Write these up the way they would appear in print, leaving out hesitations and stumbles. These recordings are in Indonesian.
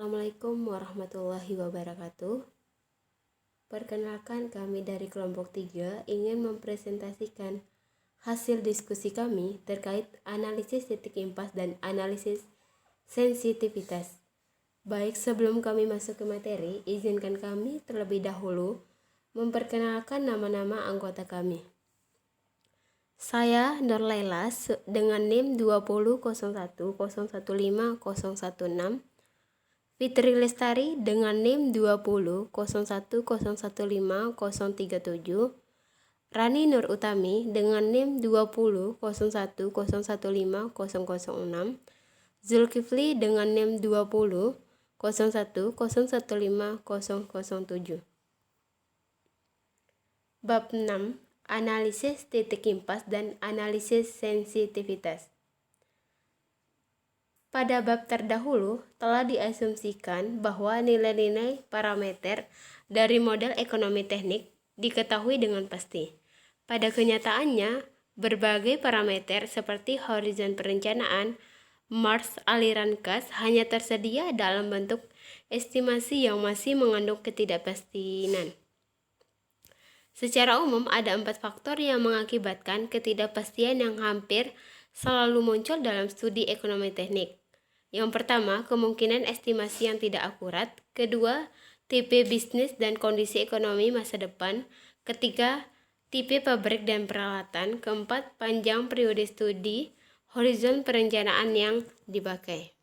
Assalamualaikum warahmatullahi wabarakatuh. Perkenalkan, kami dari kelompok 3 ingin mempresentasikan hasil diskusi kami terkait analisis titik impas dan analisis sensitivitas. Baik, sebelum kami masuk ke materi, izinkan kami terlebih dahulu memperkenalkan nama-nama anggota kami. Saya Nur Laila dengan NIM 20010101516. Fitri Lestari dengan NIM 20010101537. Rani Nur Utami dengan NIM 20010101506. Zulkifli dengan NIM 20010101507. Bab 6. Analisis titik impas dan analisis sensitivitas. Pada bab terdahulu telah diasumsikan bahwa nilai-nilai parameter dari model ekonomi teknik diketahui dengan pasti. Pada kenyataannya, berbagai parameter seperti horizon perencanaan, Mars aliran kas hanya tersedia dalam bentuk estimasi yang masih mengandung ketidakpastian. Secara umum, ada 4 faktor yang mengakibatkan ketidakpastian yang hampir selalu muncul dalam studi ekonomi teknik. Yang pertama, kemungkinan estimasi yang tidak akurat. Kedua, tipe bisnis dan kondisi ekonomi masa depan. Ketiga, tipe pabrik dan peralatan. Keempat, panjang periode studi, horizon perencanaan yang dipakai.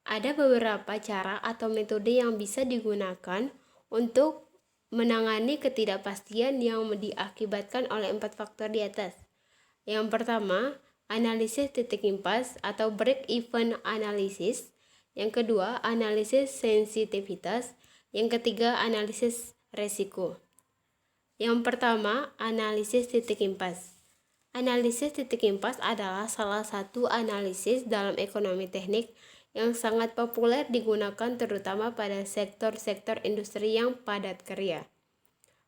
Ada beberapa cara atau metode yang bisa digunakan untuk menangani ketidakpastian yang diakibatkan oleh 4 faktor di atas. Yang pertama, analisis titik impas atau break-even analysis. Yang kedua, analisis sensitivitas. Yang ketiga, analisis resiko. Yang pertama, analisis titik impas. Analisis titik impas adalah salah satu analisis dalam ekonomi teknik yang sangat populer digunakan terutama pada sektor-sektor industri yang padat karya.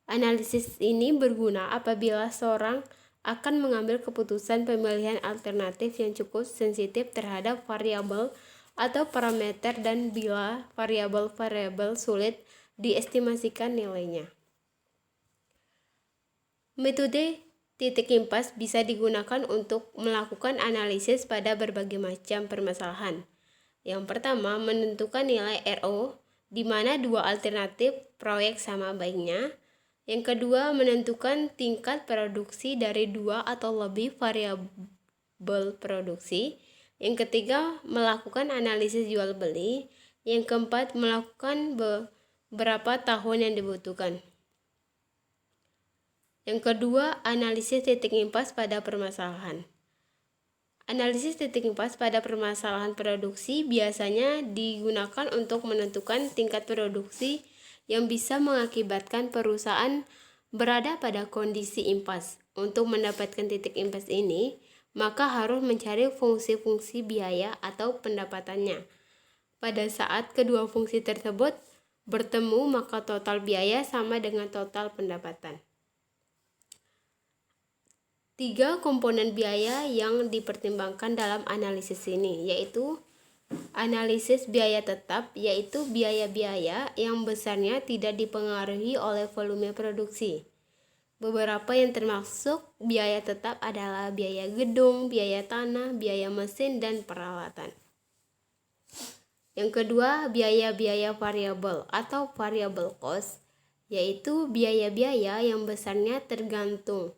Analisis ini berguna apabila seorang akan mengambil keputusan pemilihan alternatif yang cukup sensitif terhadap variabel atau parameter dan bila variabel-variabel sulit diestimasikan nilainya. Metode titik impas bisa digunakan untuk melakukan analisis pada berbagai macam permasalahan. Yang pertama, menentukan nilai RO, di mana dua alternatif proyek sama baiknya. Yang kedua, menentukan tingkat produksi dari dua atau lebih variabel produksi. Yang ketiga, melakukan analisis jual beli. Yang keempat, melakukan beberapa tahun yang dibutuhkan. Yang kedua, analisis titik impas pada permasalahan. Analisis titik impas pada permasalahan produksi biasanya digunakan untuk menentukan tingkat produksi yang bisa mengakibatkan perusahaan berada pada kondisi impas. Untuk mendapatkan titik impas ini, maka harus mencari fungsi-fungsi biaya atau pendapatannya. Pada saat kedua fungsi tersebut bertemu, maka total biaya sama dengan total pendapatan. 3 komponen biaya yang dipertimbangkan dalam analisis ini, yaitu analisis biaya tetap, yaitu biaya-biaya yang besarnya tidak dipengaruhi oleh volume produksi. Beberapa yang termasuk biaya tetap adalah biaya gedung, biaya tanah, biaya mesin, dan peralatan. Yang kedua, biaya-biaya variabel atau variable cost, yaitu biaya-biaya yang besarnya tergantung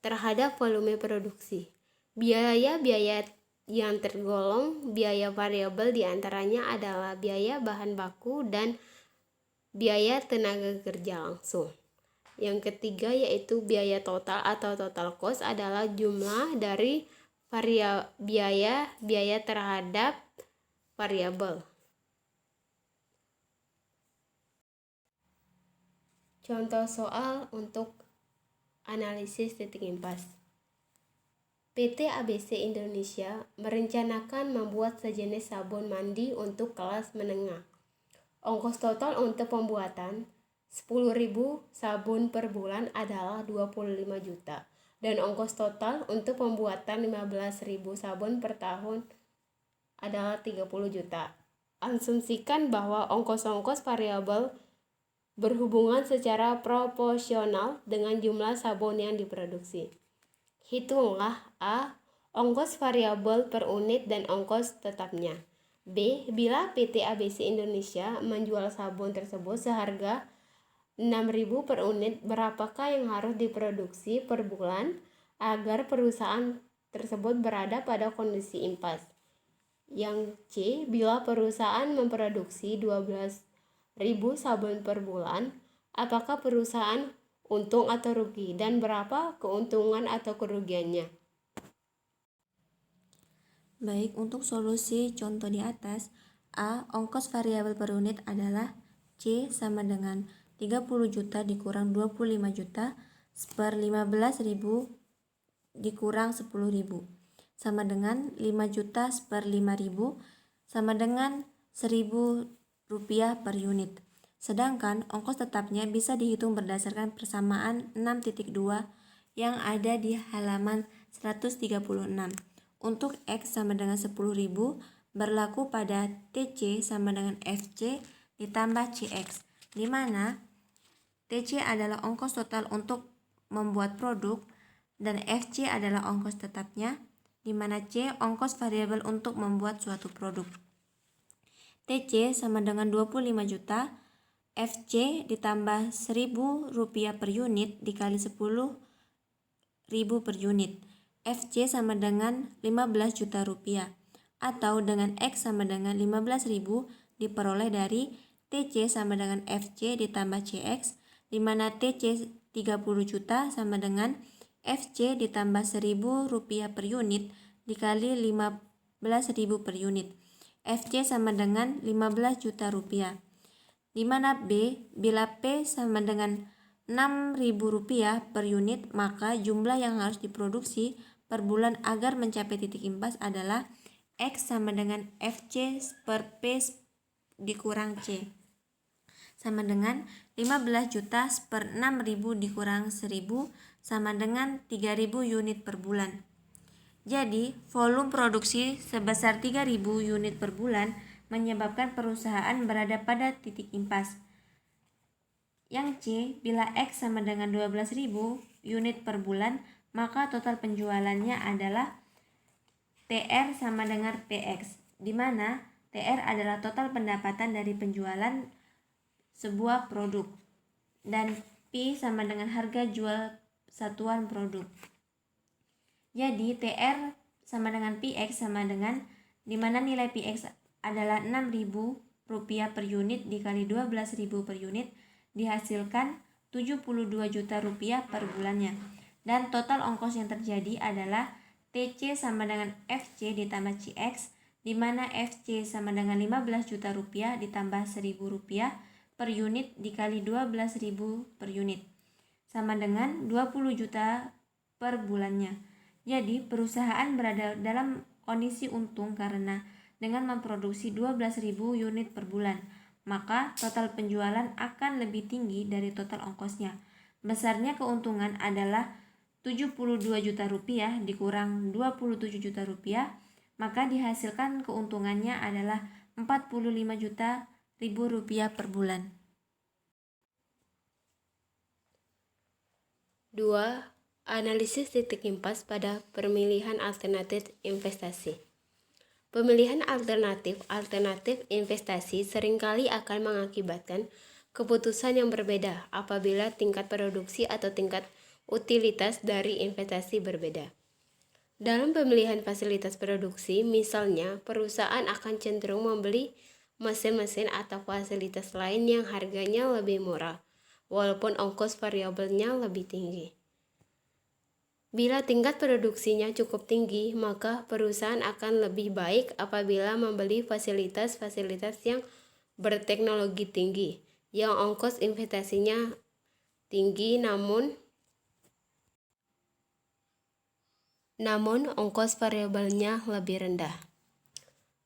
terhadap volume produksi. Biaya-biaya yang tergolong biaya variabel diantaranya adalah biaya bahan baku dan biaya tenaga kerja langsung. Yang ketiga yaitu biaya total atau total cost adalah jumlah dari biaya terhadap variabel. Contoh soal untuk analisis titik impas. PT ABC Indonesia merencanakan membuat sejenis sabun mandi untuk kelas menengah. Ongkos total untuk pembuatan 10.000 sabun per bulan adalah 25 juta dan ongkos total untuk pembuatan 15.000 sabun per tahun adalah 30 juta. asumsikan bahwa ongkos-ongkos variabel berhubungan secara proporsional dengan jumlah sabun yang diproduksi. Hitunglah A. Ongkos variabel per unit dan ongkos tetapnya. B. Bila PT ABC Indonesia menjual sabun tersebut seharga 6.000 per unit, berapakah yang harus diproduksi per bulan agar perusahaan tersebut berada pada kondisi impas? Yang C. Bila perusahaan memproduksi 12.000 sabun per bulan, apakah perusahaan untung atau rugi, dan berapa keuntungan atau kerugiannya? Baik, untuk solusi contoh di atas, A. Ongkos variabel per unit adalah C sama dengan 30 juta dikurang 25 juta per 15.000 dikurang 10.000 sama dengan 5 juta per 5.000 sama dengan 1.000 rupiah per unit. Sedangkan ongkos tetapnya bisa dihitung berdasarkan persamaan 6.2 yang ada di halaman 136. Untuk X sama dengan 10.000 berlaku pada TC sama dengan FC ditambah CX, di mana TC adalah ongkos total untuk membuat produk dan FC adalah ongkos tetapnya, di mana C ongkos variabel untuk membuat suatu produk. TC sama dengan 25 juta, FC ditambah 1.000 rupiah per unit dikali 10.000 per unit. FC sama dengan 15 juta rupiah, atau dengan X sama dengan 15.000 diperoleh dari TC sama dengan FC ditambah CX, di mana TC 30 juta sama dengan FC ditambah 1.000 rupiah per unit dikali 15.000 per unit. FC sama dengan 15 juta rupiah. Di mana B, bila P sama dengan 6.000 rupiah per unit, maka jumlah yang harus diproduksi per bulan agar mencapai titik impas adalah X sama dengan FC per P dikurang C, sama dengan 15 juta per 6.000 dikurang 1.000 sama dengan 3.000 unit per bulan. Jadi, volume produksi sebesar 3.000 unit per bulan menyebabkan perusahaan berada pada titik impas. Yang C, bila X sama dengan 12.000 unit per bulan, maka total penjualannya adalah TR sama dengan PX, di mana TR adalah total pendapatan dari penjualan sebuah produk dan P sama dengan harga jual satuan produk. Jadi TR sama dengan PX sama dengan, di mana nilai PX adalah 6.000 rupiah per unit dikali 12.000 per unit, dihasilkan 72 juta rupiah per bulannya. Dan total ongkos yang terjadi adalah TC sama dengan FC ditambah CX, di mana FC sama dengan 15 juta rupiah ditambah 1.000 rupiah per unit dikali 12.000 per unit, sama dengan 20 juta per bulannya. Jadi perusahaan berada dalam kondisi untung karena dengan memproduksi 12.000 unit per bulan, maka total penjualan akan lebih tinggi dari total ongkosnya. Besarnya keuntungan adalah 72 juta rupiah dikurang 27 juta rupiah, maka dihasilkan keuntungannya adalah 45 juta rupiah per bulan. 2. Analisis titik impas pada pemilihan alternatif investasi. Pemilihan alternatif investasi seringkali akan mengakibatkan keputusan yang berbeda apabila tingkat produksi atau tingkat utilitas dari investasi berbeda. Dalam pemilihan fasilitas produksi, misalnya, perusahaan akan cenderung membeli mesin-mesin atau fasilitas lain yang harganya lebih murah, walaupun ongkos variabelnya lebih tinggi. Bila tingkat produksinya cukup tinggi, maka perusahaan akan lebih baik apabila membeli fasilitas-fasilitas yang berteknologi tinggi, yang ongkos investasinya tinggi namun ongkos variabelnya lebih rendah.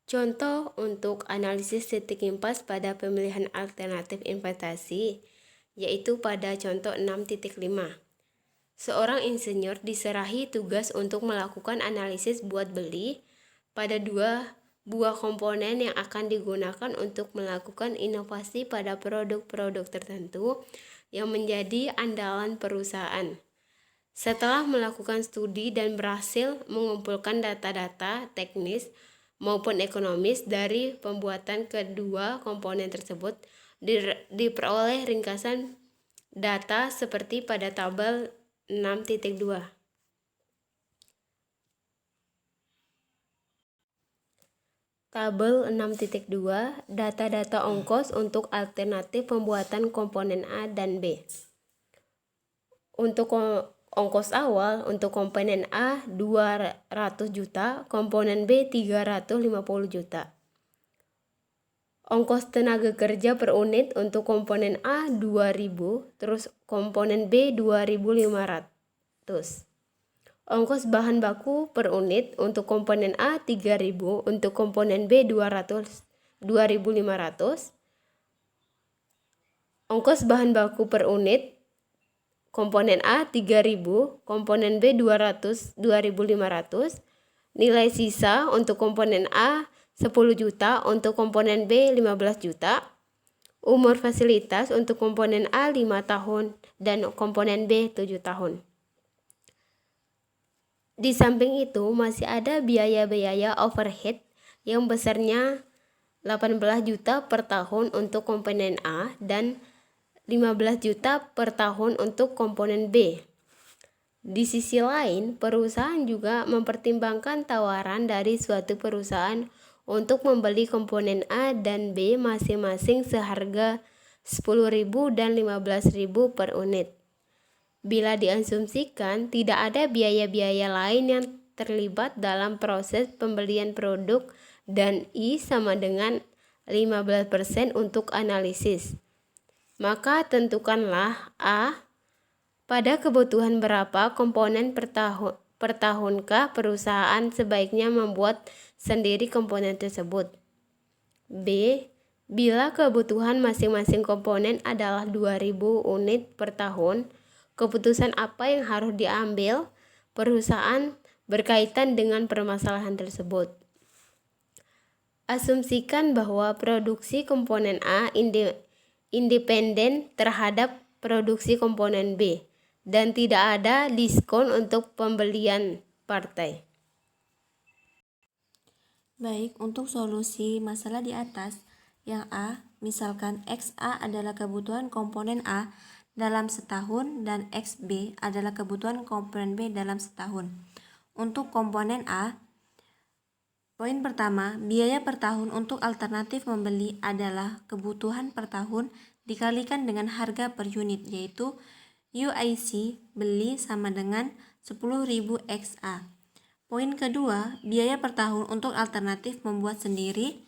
Contoh untuk analisis titik impas pada pemilihan alternatif investasi, yaitu pada contoh 6.5. Seorang insinyur diserahi tugas untuk melakukan analisis buat beli pada dua buah komponen yang akan digunakan untuk melakukan inovasi pada produk-produk tertentu yang menjadi andalan perusahaan. Setelah melakukan studi dan berhasil mengumpulkan data-data teknis maupun ekonomis dari pembuatan kedua komponen tersebut, diperoleh ringkasan data seperti pada tabel 6.2. Tabel 6.2, data-data ongkos untuk alternatif pembuatan komponen A dan B. Untuk ongkos awal, untuk komponen A 200 juta, komponen B 350 juta. Ongkos tenaga kerja per unit untuk komponen A 2000, terus komponen B 2500. Ongkos bahan baku per unit untuk komponen A 3000, untuk komponen B 2500. Ongkos bahan baku per unit komponen A 3000, komponen B 2500. Nilai sisa untuk komponen A 10 juta, untuk komponen B 15 juta. Umur fasilitas untuk komponen A 5 tahun dan komponen B 7 tahun. Di samping itu masih ada biaya-biaya overhead yang besarnya 18 juta per tahun untuk komponen A dan 15 juta per tahun untuk komponen B. Di sisi lain, perusahaan juga mempertimbangkan tawaran dari suatu perusahaan untuk membeli komponen A dan B masing-masing seharga 10.000 dan 15.000 per unit. Bila diasumsikan tidak ada biaya-biaya lain yang terlibat dalam proses pembelian produk dan I sama dengan 15% untuk analisis, maka tentukanlah A. Pada kebutuhan berapa komponen per tahunkah perusahaan sebaiknya membuat sendiri komponen tersebut. B. Bila kebutuhan masing-masing komponen adalah 2.000 unit per tahun, keputusan apa yang harus diambil perusahaan berkaitan dengan permasalahan tersebut. Asumsikan bahwa produksi komponen A independen terhadap produksi komponen B dan tidak ada diskon untuk pembelian partai. Baik, untuk solusi masalah di atas, yang A, misalkan XA adalah kebutuhan komponen A dalam setahun dan XB adalah kebutuhan komponen B dalam setahun. Untuk komponen A, poin pertama, biaya per tahun untuk alternatif membeli adalah kebutuhan per tahun dikalikan dengan harga per unit, yaitu UIC beli sama dengan 10.000 XA. Poin kedua, biaya per tahun untuk alternatif membuat sendiri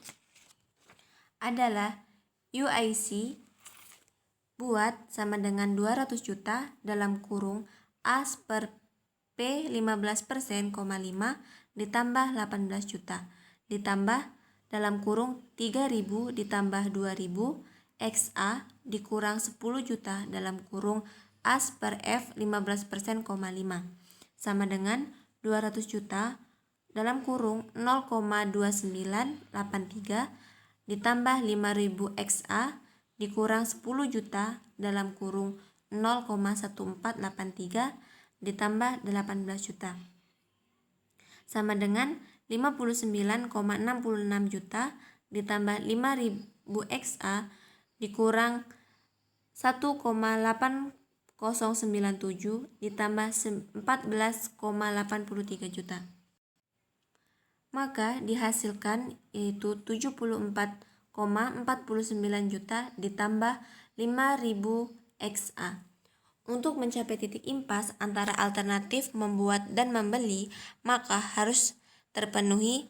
adalah UIC buat sama dengan 200 juta dalam kurung A per P 15%, 5 ditambah 18 juta ditambah dalam kurung 3.000 ditambah 2.000 XA dikurang 10 juta dalam kurung A per F 15%, 5 sama dengan 200 juta dalam kurung 0,2983 ditambah 5.000 XA dikurang 10 juta dalam kurung 0,1483 ditambah 18 juta sama dengan 59,66 juta ditambah 5.000 XA dikurang 1,8097 ditambah 14,83 juta. Maka dihasilkan yaitu 74,49 juta ditambah 5.000 XA. Untuk mencapai titik impas antara alternatif membuat dan membeli, maka harus terpenuhi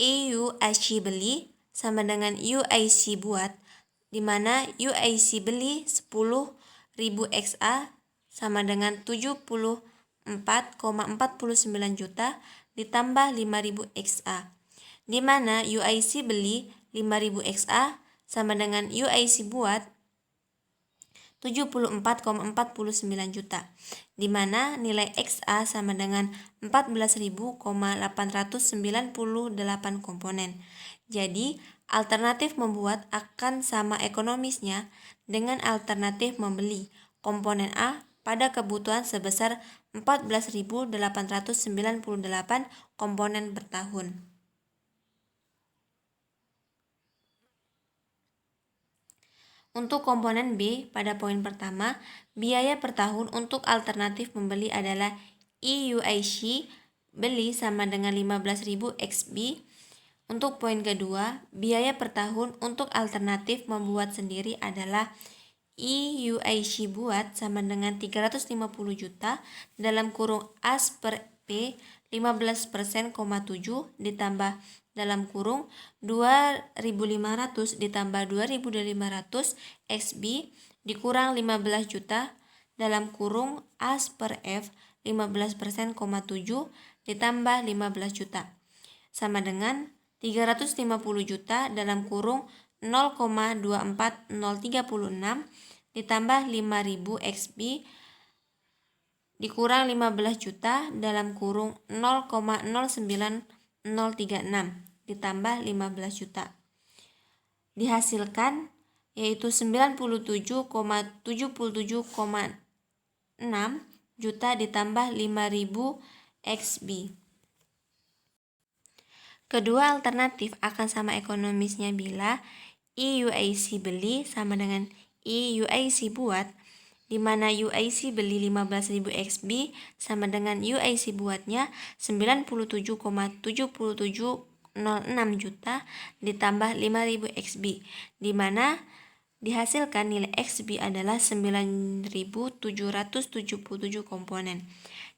UIC beli sama dengan UIC buat, di mana UIC beli 10.000 XA sama dengan 74,49 juta ditambah 5.000 XA, di mana UIC beli 5.000 XA sama dengan UIC buat 74,49 juta, di mana nilai XA sama dengan 14.898 komponen. Jadi, alternatif membuat akan sama ekonomisnya dengan alternatif membeli komponen A pada kebutuhan sebesar 14.898 komponen per tahun. Untuk komponen B, pada poin pertama, biaya per tahun untuk alternatif membeli adalah EUIC beli sama dengan 15.000 XB. Untuk poin kedua, biaya per tahun untuk alternatif membuat sendiri adalah EUIC buat sama dengan 350 juta dalam kurung AS per P 15%,7 ditambah dalam kurung 2.500 ditambah 2.500 XB dikurang 15 juta dalam kurung AS per F 15%,7 ditambah 15 juta sama dengan 350 juta dalam kurung 0,24036 ditambah 5.000 XB dikurang 15 juta dalam kurung 0,09036 ditambah 15 juta. Dihasilkan yaitu 97,77,6 juta ditambah 5.000 XB. Kedua alternatif akan sama ekonomisnya bila EUIC beli sama dengan EUIC buat, di mana UIC beli 15.000 XB sama dengan UIC buatnya 97,7706 juta ditambah 5.000 XB, di mana dihasilkan nilai XB adalah 9.777 komponen.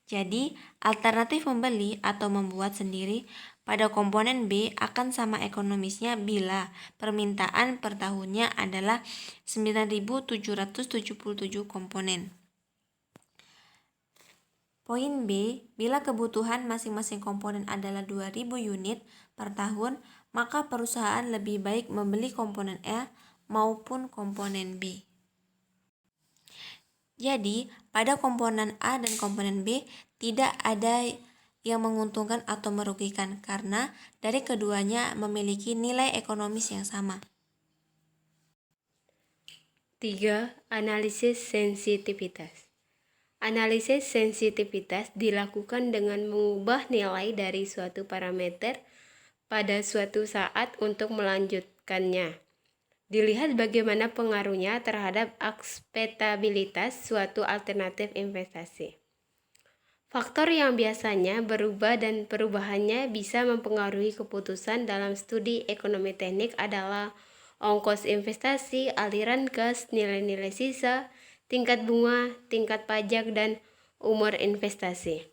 Jadi, alternatif membeli atau membuat sendiri pada komponen B akan sama ekonomisnya bila permintaan per tahunnya adalah 9.777 komponen. Poin B, bila kebutuhan masing-masing komponen adalah 2.000 unit per tahun, maka perusahaan lebih baik membeli komponen A maupun komponen B. Jadi, pada komponen A dan komponen B tidak ada yang menguntungkan atau merugikan karena dari keduanya memiliki nilai ekonomis yang sama. 3. Analisis sensitivitas. Analisis sensitivitas dilakukan dengan mengubah nilai dari suatu parameter pada suatu saat untuk melanjutkannya. Dilihat bagaimana pengaruhnya terhadap akseптabilitas suatu alternatif investasi. Faktor yang biasanya berubah dan perubahannya bisa mempengaruhi keputusan dalam studi ekonomi teknik adalah ongkos investasi, aliran kas, nilai-nilai sisa, tingkat bunga, tingkat pajak, dan umur investasi.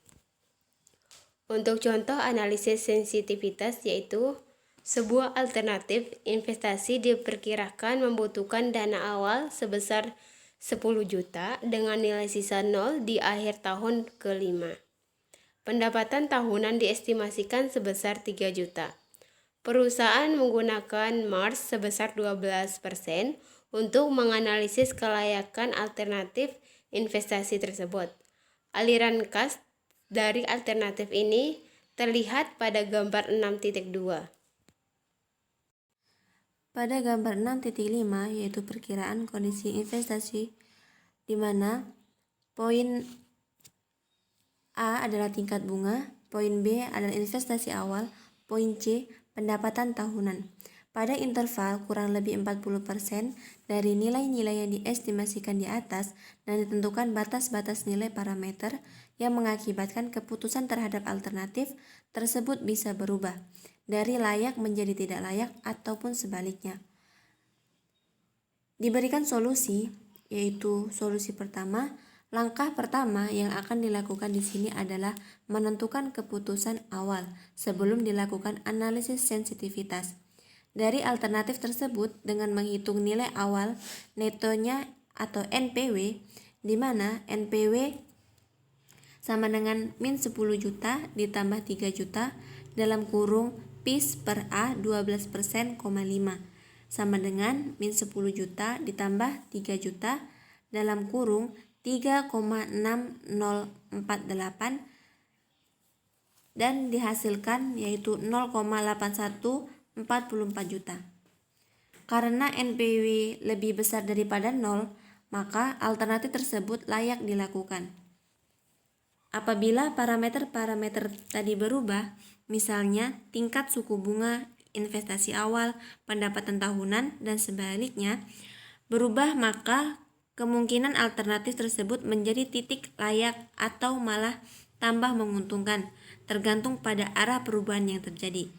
Untuk contoh analisis sensitivitas yaitu sebuah alternatif investasi diperkirakan membutuhkan dana awal sebesar 10 juta dengan nilai sisa 0 di akhir tahun ke-5. Pendapatan tahunan diestimasikan sebesar 3 juta. Perusahaan menggunakan Mars sebesar 12% untuk menganalisis kelayakan alternatif investasi tersebut. Aliran kas dari alternatif ini terlihat pada gambar 6.2. Pada gambar 6.5 yaitu perkiraan kondisi investasi di mana poin A adalah tingkat bunga, poin B adalah investasi awal, poin C pendapatan tahunan. Pada interval kurang lebih 40% dari nilai-nilai yang diestimasikan di atas dan ditentukan batas-batas nilai parameter yang mengakibatkan keputusan terhadap alternatif tersebut bisa berubah dari layak menjadi tidak layak ataupun sebaliknya. Diberikan solusi, yaitu solusi pertama. Langkah pertama yang akan dilakukan di sini adalah menentukan keputusan awal sebelum dilakukan analisis sensitivitas. Dari alternatif tersebut dengan menghitung nilai awal netonya atau NPW, di mana NPW sama dengan min 10 juta ditambah 3 juta dalam kurung PIS per A 12%,5 sama dengan min 10 juta ditambah 3 juta dalam kurung 3,6048 dan dihasilkan yaitu 0,8144 juta. Karena NPW lebih besar daripada 0, maka alternatif tersebut layak dilakukan. Apabila parameter-parameter tadi berubah, misalnya tingkat suku bunga, investasi awal, pendapatan tahunan, dan sebaliknya, berubah, maka kemungkinan alternatif tersebut menjadi titik layak atau malah tambah menguntungkan, tergantung pada arah perubahan yang terjadi.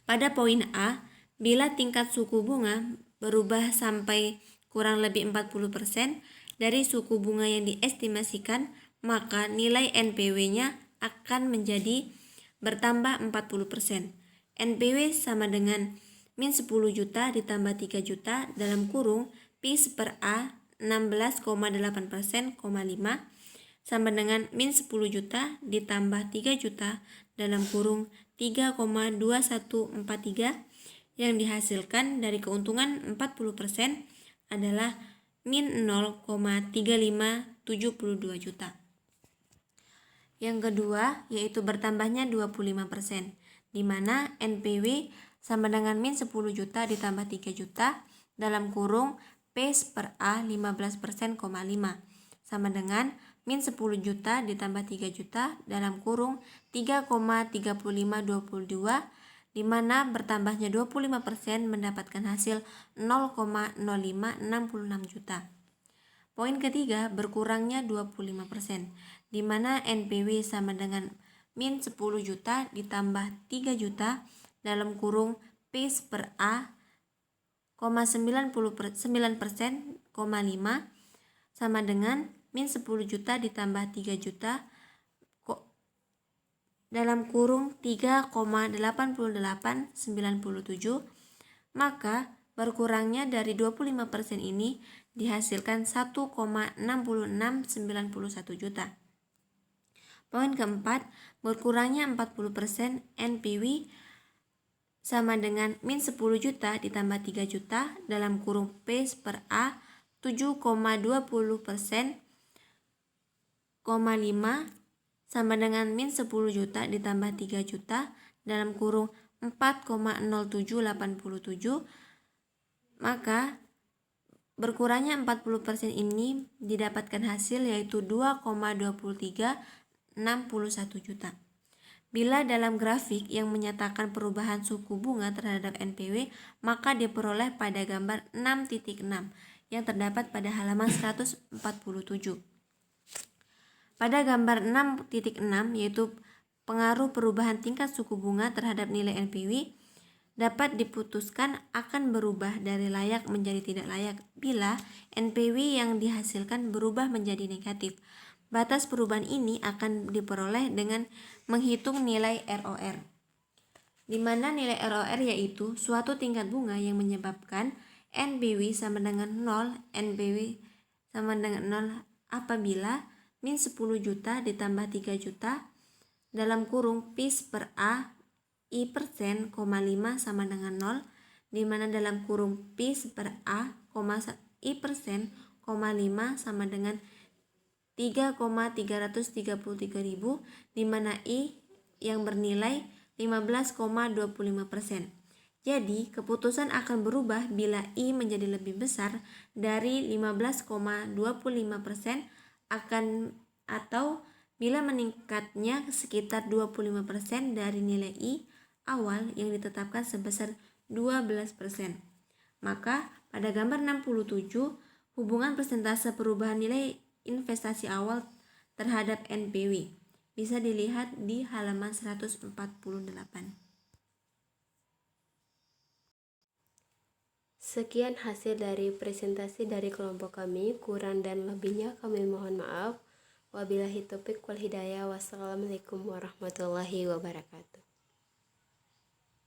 Pada poin A, bila tingkat suku bunga berubah sampai kurang lebih 40% dari suku bunga yang diestimasikan, maka nilai NPW-nya akan menjadi bertambah 40%. NPW sama dengan min 10 juta ditambah 3 juta dalam kurung P per A 16,8%, 5 sama dengan min 10 juta ditambah 3 juta dalam kurung 3,2143 yang dihasilkan dari keuntungan 40% adalah min 0,3572 juta. Yang kedua yaitu bertambahnya 25%, di mana NPW sama dengan min 10 juta ditambah 3 juta dalam kurung P per A 15%, 5 sama dengan min 10 juta ditambah 3 juta dalam kurung 3,3522, di mana bertambahnya 25% mendapatkan hasil 0,0566 juta. Poin ketiga, berkurangnya 25%, di mana NPW sama dengan min 10 juta ditambah 3 juta dalam kurung P per A, 9%, 5 sama dengan min 10 juta ditambah 3 juta dalam kurung 3,8897, maka berkurangnya dari 25% ini dihasilkan 1,6691 juta. Poin keempat, berkurangnya 40% NPW sama dengan min 10 juta ditambah 3 juta dalam kurung P per A 7,20%, 5 sama dengan min 10 juta ditambah 3 juta dalam kurung 4,0787, maka berkurangnya 40% ini didapatkan hasil yaitu 2,2361 juta. Bila dalam grafik yang menyatakan perubahan suku bunga terhadap NPW, maka diperoleh pada gambar 6.6 yang terdapat pada halaman 147. Pada gambar 6.6 yaitu pengaruh perubahan tingkat suku bunga terhadap nilai NPW dapat diputuskan akan berubah dari layak menjadi tidak layak bila NPW yang dihasilkan berubah menjadi negatif. Batas perubahan ini akan diperoleh dengan menghitung nilai ROR, di mana nilai ROR yaitu suatu tingkat bunga yang menyebabkan NPW sama dengan 0, NPW sama dengan 0 apabila min 10 juta ditambah 3 juta dalam kurung P per A I persen, 5 sama dengan 0, di mana dalam kurung P per A, I persen, 5 sama dengan 3,333.000, di mana I yang bernilai 15,25%. Jadi, keputusan akan berubah bila I menjadi lebih besar dari 15,25% akan atau bila meningkatnya sekitar 25% dari nilai I awal yang ditetapkan sebesar 12%. Maka pada gambar 67, hubungan persentase perubahan nilai investasi awal terhadap NPW bisa dilihat di halaman 148. Sekian hasil dari presentasi dari kelompok kami. Kurang dan lebihnya kami mohon maaf. Wabillahi taufiq wal hidayah. Wassalamualaikum warahmatullahi wabarakatuh.